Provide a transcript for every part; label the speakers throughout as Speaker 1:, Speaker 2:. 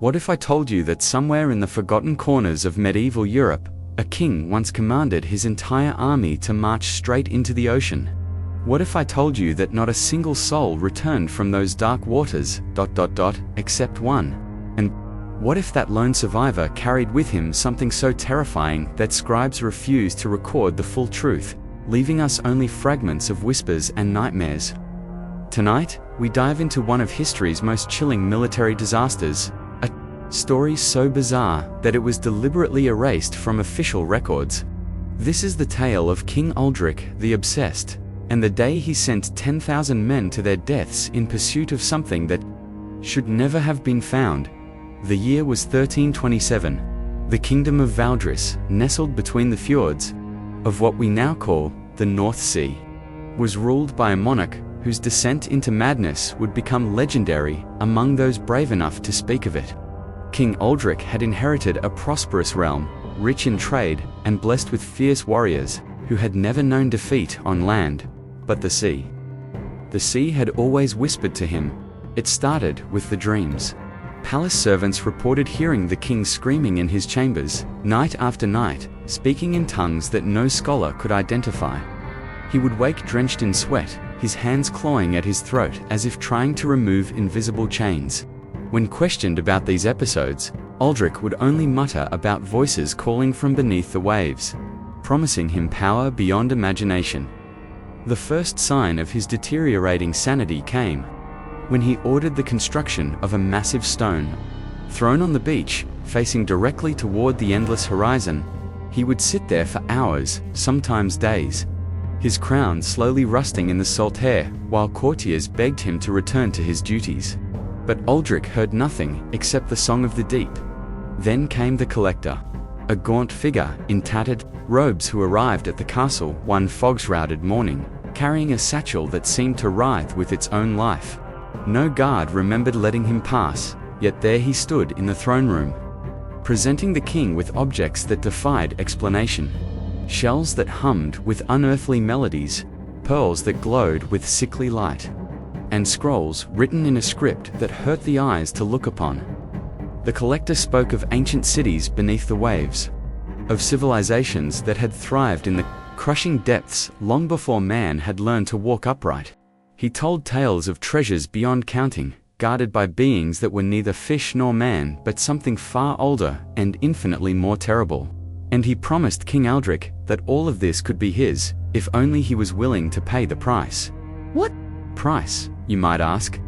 Speaker 1: What if I told you that somewhere in the forgotten corners of medieval Europe, a king once commanded his entire army to march straight into the ocean? What if I told you that not a single soul returned from those dark waters, except one? And what if that lone survivor carried with him something so terrifying that scribes refused to record the full truth, leaving us only fragments of whispers and nightmares? Tonight, we dive into one of history's most chilling military disasters, a story so bizarre that it was deliberately erased from official records. This is the tale of King Aldric the Obsessed, and the day he sent 10,000 men to their deaths in pursuit of something that should never have been found. The year was 1327. The kingdom of Valdris, nestled between the fjords of what we now call the North Sea, was ruled by a monarch whose descent into madness would become legendary among those brave enough to speak of it. King Aldric had inherited a prosperous realm, rich in trade and blessed with fierce warriors who had never known defeat on land, but the sea. The sea had always whispered to him. It started with the dreams. Palace servants reported hearing the king screaming in his chambers, night after night, speaking in tongues that no scholar could identify. He would wake drenched in sweat, his hands clawing at his throat as if trying to remove invisible chains. When questioned about these episodes, Aldric would only mutter about voices calling from beneath the waves, promising him power beyond imagination. The first sign of his deteriorating sanity came when he ordered the construction of a massive stone. Thrown on the beach, facing directly toward the endless horizon, he would sit there for hours, sometimes days, his crown slowly rusting in the salt air, while courtiers begged him to return to his duties. But Aldric heard nothing except the song of the deep. Then came the collector, a gaunt figure in tattered robes who arrived at the castle one fog-shrouded morning, carrying a satchel that seemed to writhe with its own life. No guard remembered letting him pass, yet there he stood in the throne room, presenting the king with objects that defied explanation. Shells that hummed with unearthly melodies, pearls that glowed with sickly light, and scrolls written in a script that hurt the eyes to look upon. The collector spoke of ancient cities beneath the waves, of civilizations that had thrived in the crushing depths long before man had learned to walk upright. He told tales of treasures beyond counting, guarded by beings that were neither fish nor man but something far older and infinitely more terrible. And he promised King Aldric that all of this could be his, if only he was willing to pay the price. What price, you might ask?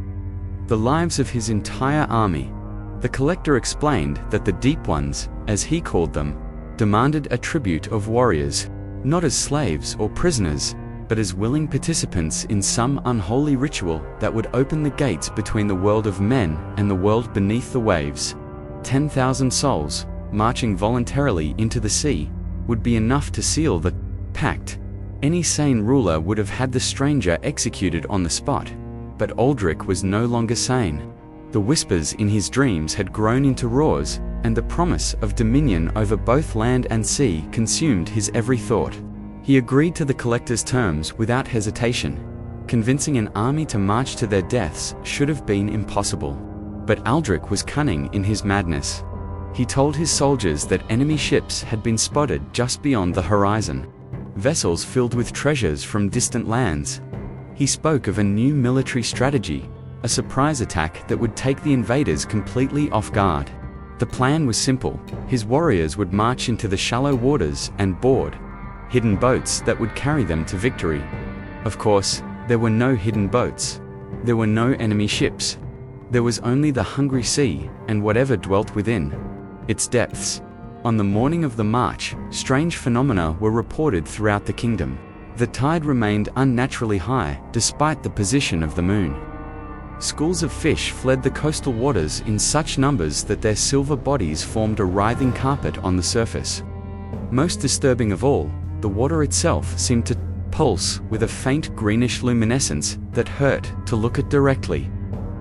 Speaker 1: The lives of his entire army. The collector explained that the Deep Ones, as he called them, demanded a tribute of warriors, not as slaves or prisoners, but as willing participants in some unholy ritual that would open the gates between the world of men and the world beneath the waves. 10,000 souls, marching voluntarily into the sea, would be enough to seal the pact. Any sane ruler would have had the stranger executed on the spot. But Aldric was no longer sane. The whispers in his dreams had grown into roars, and the promise of dominion over both land and sea consumed his every thought. He agreed to the collector's terms without hesitation. Convincing an army to march to their deaths should have been impossible. But Aldric was cunning in his madness. He told his soldiers that enemy ships had been spotted just beyond the horizon, vessels filled with treasures from distant lands. He spoke of a new military strategy, a surprise attack that would take the invaders completely off guard. The plan was simple. His warriors would march into the shallow waters and board hidden boats that would carry them to victory. Of course, there were no hidden boats. There were no enemy ships. There was only the hungry sea and whatever dwelt within its depths. On the morning of the march, strange phenomena were reported throughout the kingdom. The tide remained unnaturally high despite the position of the moon. Schools of fish fled the coastal waters in such numbers that their silver bodies formed a writhing carpet on the surface. Most disturbing of all, the water itself seemed to pulse with a faint greenish luminescence that hurt to look at directly.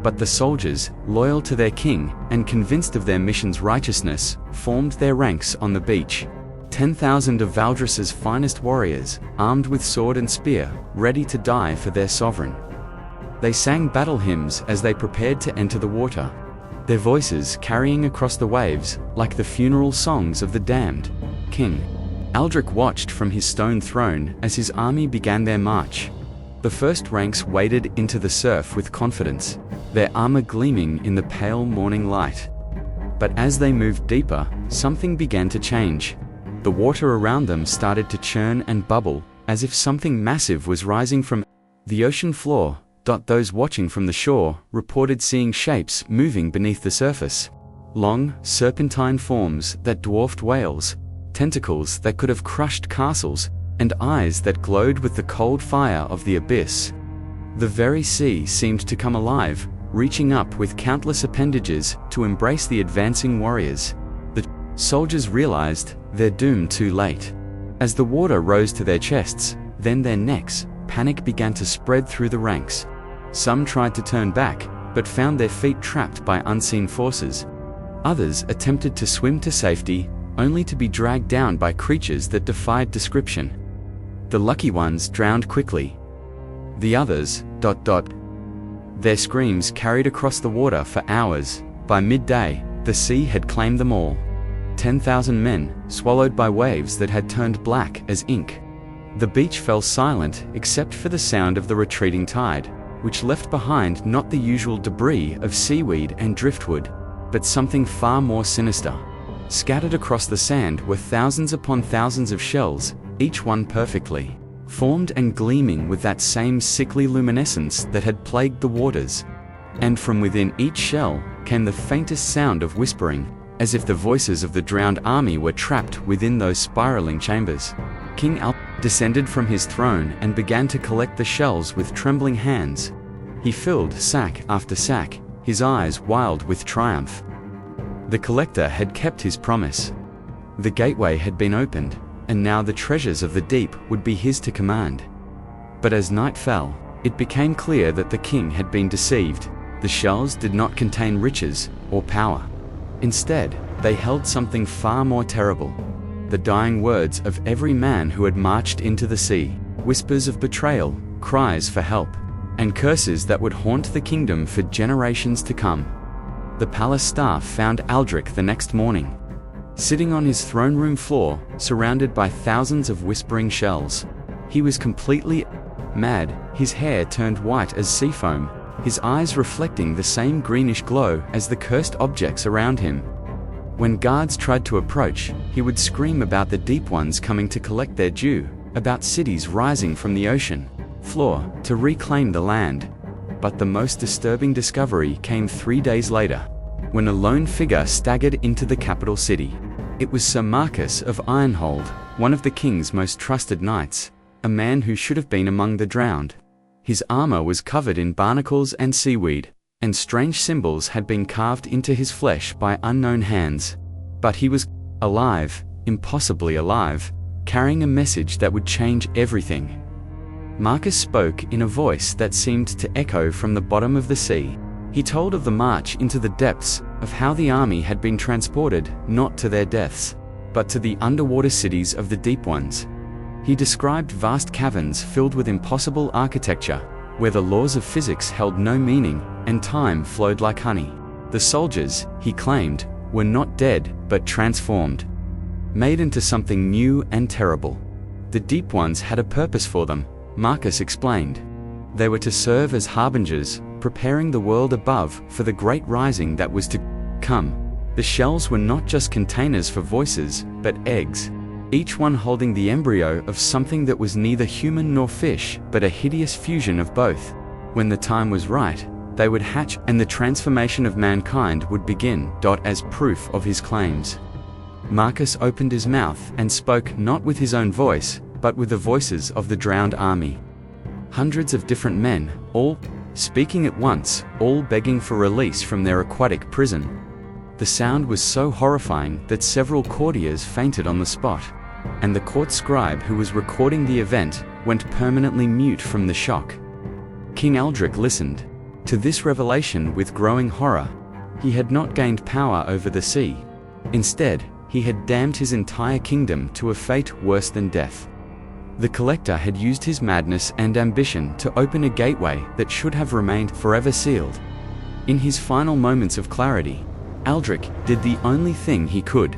Speaker 1: But the soldiers, loyal to their king and convinced of their mission's righteousness, formed their ranks on the beach. 10,000 of Valdris's finest warriors, armed with sword and spear, ready to die for their sovereign. They sang battle hymns as they prepared to enter the water, their voices carrying across the waves like the funeral songs of the damned. King Aldric watched from his stone throne as his army began their march. The first ranks waded into the surf with confidence, their armor gleaming in the pale morning light. But as they moved deeper, something began to change. The water around them started to churn and bubble, as if something massive was rising from the ocean floor. Those watching from the shore reported seeing shapes moving beneath the surface. Long, serpentine forms that dwarfed whales, tentacles that could have crushed castles, and eyes that glowed with the cold fire of the abyss. The very sea seemed to come alive, reaching up with countless appendages to embrace the advancing warriors. The soldiers realized their doom too late. As the water rose to their chests, then their necks, panic began to spread through the ranks. Some tried to turn back, but found their feet trapped by unseen forces. Others attempted to swim to safety, only to be dragged down by creatures that defied description. The lucky ones drowned quickly. The others, Their screams carried across the water for hours. By midday, the sea had claimed them all. 10,000 men, swallowed by waves that had turned black as ink. The beach fell silent except for the sound of the retreating tide, which left behind not the usual debris of seaweed and driftwood, but something far more sinister. Scattered across the sand were thousands upon thousands of shells, each one perfectly formed and gleaming with that same sickly luminescence that had plagued the waters. And from within each shell came the faintest sound of whispering, as if the voices of the drowned army were trapped within those spiraling chambers. King Aldric descended from his throne and began to collect the shells with trembling hands. He filled sack after sack, his eyes wild with triumph. The collector had kept his promise. The gateway had been opened, and now the treasures of the deep would be his to command. But as night fell, it became clear that the king had been deceived. The shells did not contain riches or power. Instead, they held something far more terrible: the dying words of every man who had marched into the sea, whispers of betrayal, cries for help, and curses that would haunt the kingdom for generations to come. The palace staff found Aldric the next morning, sitting on his throne room floor, surrounded by thousands of whispering shells. He was completely mad, his hair turned white as sea foam, his eyes reflecting the same greenish glow as the cursed objects around him. When guards tried to approach, he would scream about the deep ones coming to collect their due, about cities rising from the ocean floor to reclaim the land. But the most disturbing discovery came 3 days later, when a lone figure staggered into the capital city. It was Sir Marcus of Ironhold, one of the king's most trusted knights, a man who should have been among the drowned. His armor was covered in barnacles and seaweed, and strange symbols had been carved into his flesh by unknown hands. But he was alive, impossibly alive, carrying a message that would change everything. Marcus spoke in a voice that seemed to echo from the bottom of the sea. He told of the march into the depths, of how the army had been transported, not to their deaths, but to the underwater cities of the deep ones. He described vast caverns filled with impossible architecture, where the laws of physics held no meaning, and time flowed like honey. The soldiers, he claimed, were not dead, but transformed, made into something new and terrible. The deep ones had a purpose for them, Marcus explained. They were to serve as harbingers, preparing the world above for the great rising that was to come. The shells were not just containers for voices, but eggs, each one holding the embryo of something that was neither human nor fish, but a hideous fusion of both. When the time was right, they would hatch and the transformation of mankind would begin. As proof of his claims, Marcus opened his mouth and spoke not with his own voice, but with the voices of the drowned army. Hundreds of different men, all speaking at once, all begging for release from their aquatic prison. The sound was so horrifying that several courtiers fainted on the spot, and the court scribe who was recording the event went permanently mute from the shock. King Aldric listened to this revelation with growing horror. He had not gained power over the sea. Instead, he had damned his entire kingdom to a fate worse than death. The collector had used his madness and ambition to open a gateway that should have remained forever sealed. In his final moments of clarity, Aldrich did the only thing he could.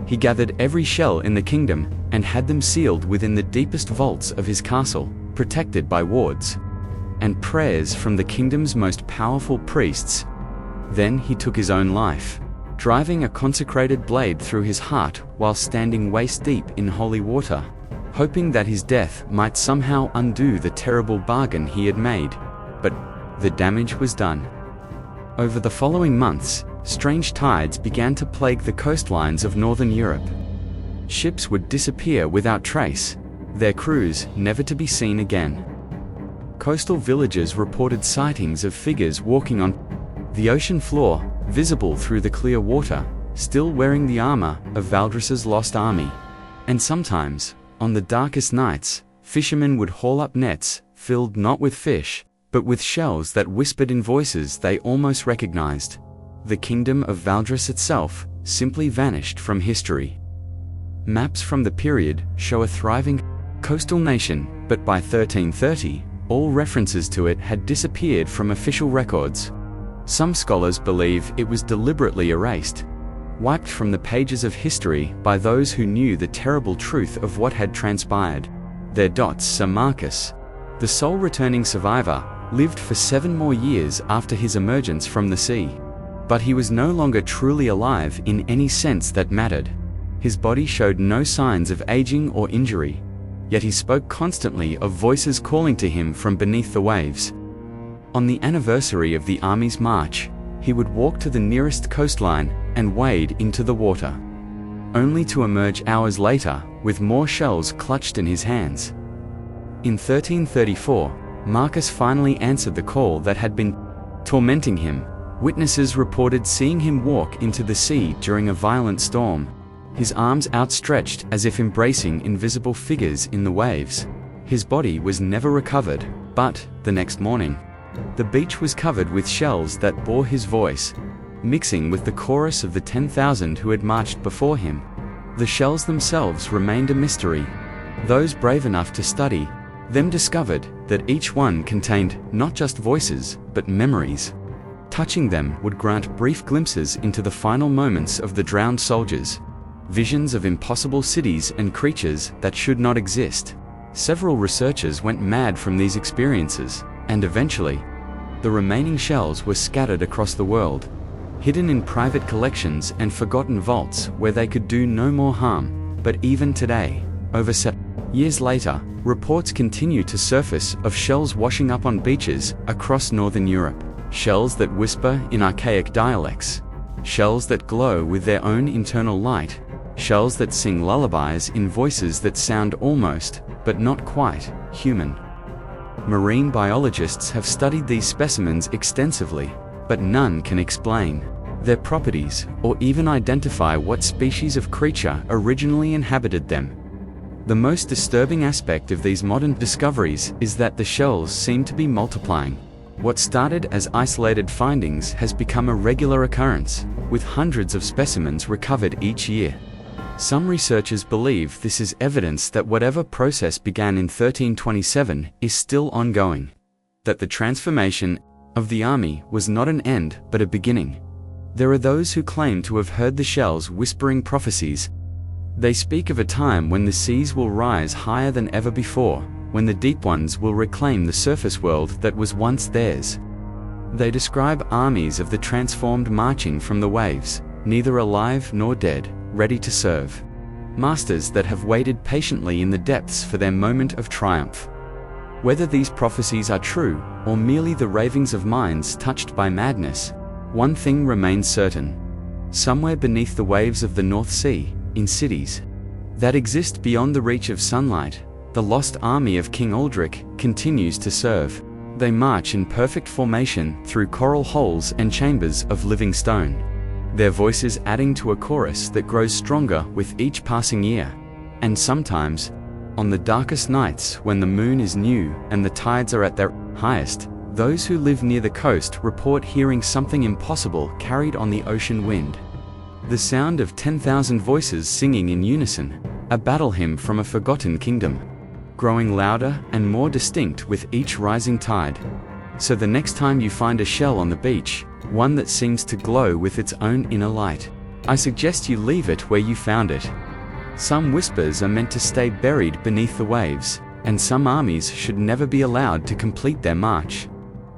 Speaker 1: He gathered every shell in the kingdom and had them sealed within the deepest vaults of his castle, protected by wards and prayers from the kingdom's most powerful priests. Then he took his own life, driving a consecrated blade through his heart while standing waist-deep in holy water, hoping that his death might somehow undo the terrible bargain he had made. But the damage was done. Over the following months, strange tides began to plague the coastlines of northern Europe. Ships would disappear without trace, their crews never to be seen again. Coastal villages reported sightings of figures walking on the ocean floor, visible through the clear water, still wearing the armor of Valdres's lost army. And sometimes, on the darkest nights, fishermen would haul up nets, filled not with fish, but with shells that whispered in voices they almost recognized. The kingdom of Valdres itself simply vanished from history. Maps from the period show a thriving coastal nation, but by 1330, all references to it had disappeared from official records. Some scholars believe it was deliberately erased, wiped from the pages of history by those who knew the terrible truth of what had transpired. Their dots, Sir Marcus, the sole returning survivor, lived for 7 more years after his emergence from the sea. But he was no longer truly alive in any sense that mattered. His body showed no signs of aging or injury, yet he spoke constantly of voices calling to him from beneath the waves. On the anniversary of the army's march, he would walk to the nearest coastline and wade into the water, only to emerge hours later with more shells clutched in his hands. In 1334, Marcus finally answered the call that had been tormenting him. Witnesses reported seeing him walk into the sea during a violent storm, his arms outstretched as if embracing invisible figures in the waves. His body was never recovered, but the next morning, the beach was covered with shells that bore his voice, mixing with the chorus of the 10,000 who had marched before him. The shells themselves remained a mystery. Those brave enough to study them discovered that each one contained not just voices, but memories. Touching them would grant brief glimpses into the final moments of the drowned soldiers, visions of impossible cities and creatures that should not exist. Several researchers went mad from these experiences, and eventually, the remaining shells were scattered across the world, hidden in private collections and forgotten vaults where they could do no more harm. But even today, over 7 years later, reports continue to surface of shells washing up on beaches across northern Europe. Shells that whisper in archaic dialects, shells that glow with their own internal light, shells that sing lullabies in voices that sound almost, but not quite, human. Marine biologists have studied these specimens extensively, but none can explain their properties or even identify what species of creature originally inhabited them. The most disturbing aspect of these modern discoveries is that the shells seem to be multiplying. What started as isolated findings has become a regular occurrence, with hundreds of specimens recovered each year. Some researchers believe this is evidence that whatever process began in 1327 is still ongoing, that the transformation of the army was not an end but a beginning. There are those who claim to have heard the shells whispering prophecies. They speak of a time when the seas will rise higher than ever before, when the deep ones will reclaim the surface world that was once theirs. They describe armies of the transformed marching from the waves, neither alive nor dead, ready to serve. Masters that have waited patiently in the depths for their moment of triumph. Whether these prophecies are true, or merely the ravings of minds touched by madness, one thing remains certain. Somewhere beneath the waves of the North Sea, in cities that exist beyond the reach of sunlight, the lost army of King Aldrich continues to serve. They march in perfect formation through coral holes and chambers of living stone, their voices adding to a chorus that grows stronger with each passing year. And sometimes, on the darkest nights when the moon is new and the tides are at their highest, those who live near the coast report hearing something impossible carried on the ocean wind. The sound of 10,000 voices singing in unison, a battle hymn from a forgotten kingdom, growing louder and more distinct with each rising tide. So the next time you find a shell on the beach, one that seems to glow with its own inner light. I suggest you leave it where you found it. Some whispers are meant to stay buried beneath the waves, and some armies should never be allowed to complete their march.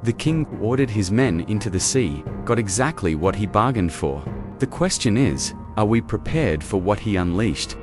Speaker 1: The king ordered his men into the sea, got exactly what he bargained for. The question is, are we prepared for what he unleashed?